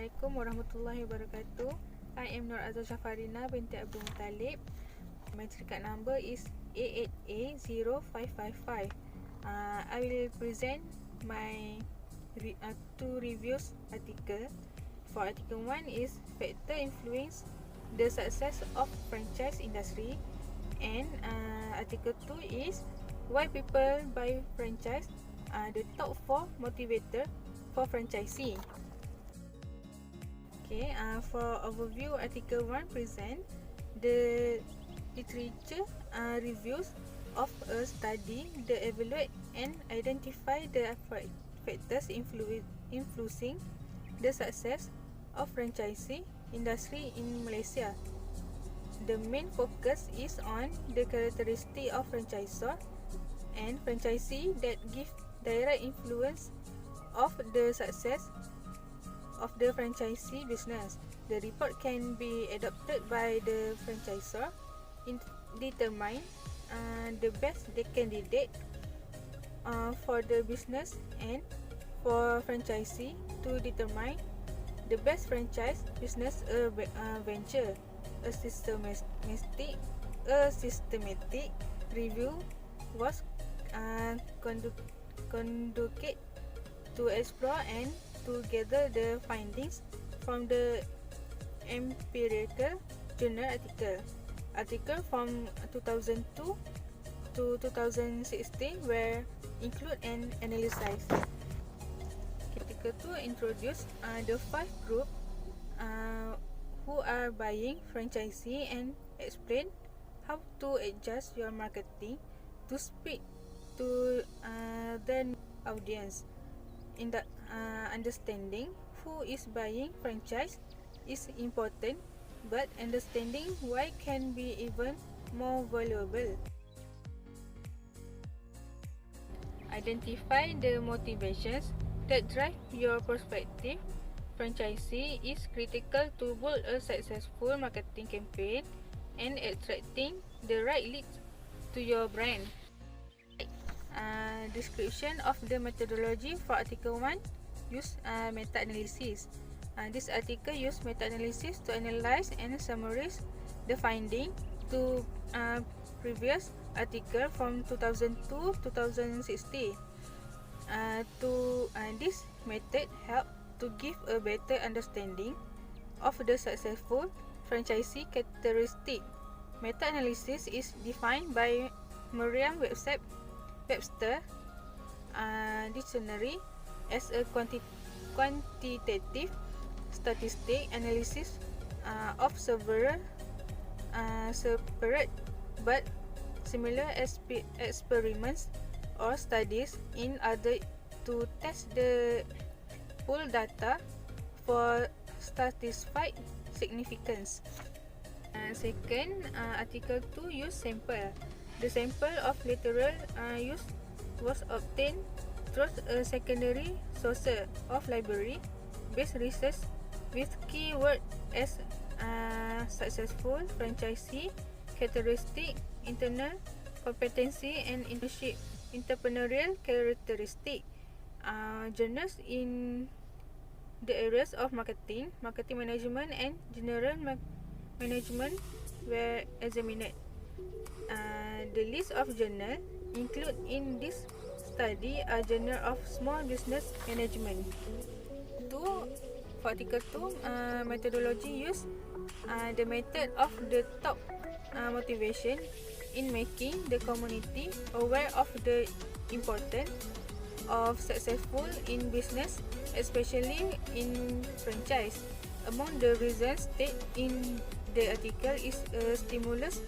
Assalamualaikum warahmatullahi wabarakatuh. I am Nur Azhar Shafarina binti Abdul Muttalib. My certificate number is A8A0555. I will present my two reviews article. For article 1 is factor influence the success of franchise industry, and article 2 is why people buy franchise, the top 4 motivator for franchisee. Okay, for overview, article 1 present the literature reviews of a study that evaluate and identify the factors influencing the success of franchisee industry in Malaysia. The main focus is on the characteristic of franchisor and franchisee that give direct influence of the success of the franchisee business. The report can be adopted by the franchisor in determine the best candidate for the business, and for franchisee to determine the best franchise business venture. A systematic review was conducted to explore and to gather the findings from the empirical journal article from 2002 to 2016 were include and analysis. Article 2 introduce the 5 group who are buying franchisee and explain how to adjust your marketing to speak to the audience. In the understanding who is buying franchise is important, but understanding why can be even more valuable. Identify the motivations that drive your prospective franchisee is critical to build a successful marketing campaign and attracting the right leads to your brand. Description of the methodology for article 1 use meta-analysis. This article use meta-analysis to analyze and summarize the finding to previous article from 2002 to 2016. This method help to give a better understanding of the successful franchisee characteristic. Meta-analysis is defined by Merriam-Webster dictionary as a quantitative statistic analysis of several separate but similar experiments or studies in order to test the pool data for statistical significance. Second, article 2 use sample. The sample of literal use was obtained through a secondary source of library-based research with keywords as successful franchisee characteristic, internal competency, and entrepreneurial characteristic. Journals in the areas of marketing management, and general management were examined. The list of journal included in this study are Journal of Small Business Management. For article 2, methodology use the method of the top motivation in making the community aware of the importance of successful in business, especially in franchise. Among the reasons stated in the article is a stimulus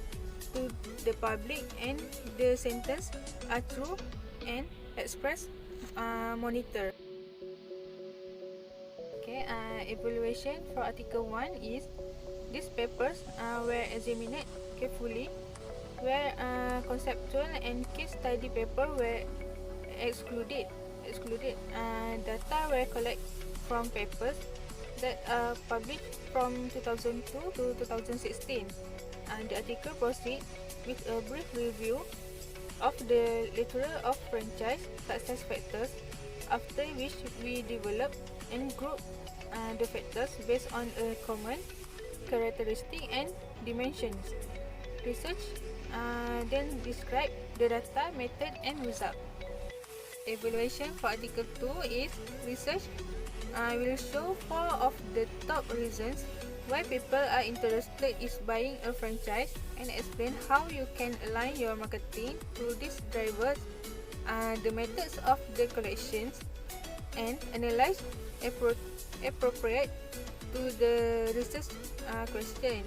to the public, and the sentence are true and express monitor. Okay, evaluation for article 1 is these papers were examined carefully, where conceptual and case study paper were excluded. Data were collected from papers that are published from 2002 to 2016. The article proceeds with a brief review of the literature of franchise success factors, after which we develop and group the factors based on a common characteristic and dimensions. Research then describe the data, method and result. Evaluation for Article 2 is research will show 4 of the top reasons why people are interested in buying a franchise and explain how you can align your marketing to these drivers, the methods of the collections, and analyze appropriate to the research question.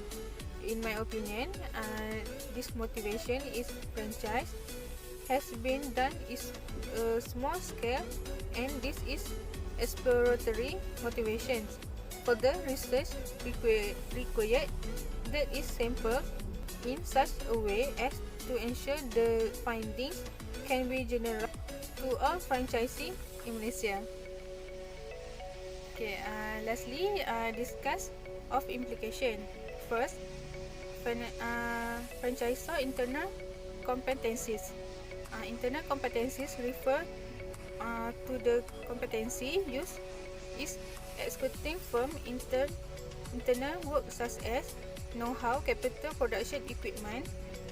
In my opinion, this motivation is franchise has been done is a small scale, and this is exploratory motivations. Further research required that is sampled in such a way as to ensure the findings can be generalized to all franchising in Malaysia. Okay, lastly, discuss of implication. First, franchisor internal competencies. Internal competencies refer to the competency used is executing firm internal work such as know-how, capital, production equipment,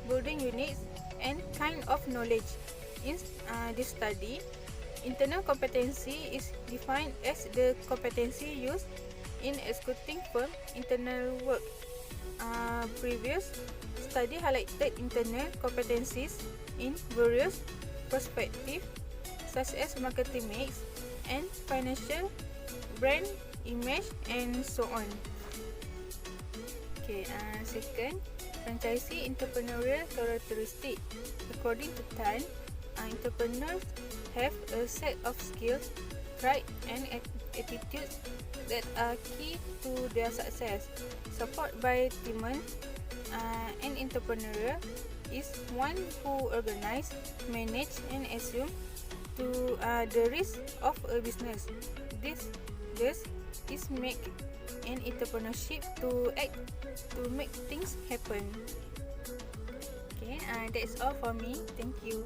building units, and kind of knowledge. In this study, internal competency is defined as the competency used in executing firm internal work. Previous study highlighted internal competencies in various perspectives such as marketing mix and financial, brand image, and so on. Okay, second, franchisee entrepreneurial characteristic. According to Tan, entrepreneurs have a set of skills, pride, and attitudes that are key to their success. Support by Timon, an entrepreneur is one who organize, manage, and assume to the risk of a business. This is make an entrepreneurship to act to make things happen. Okay, that's all for me. Thank you.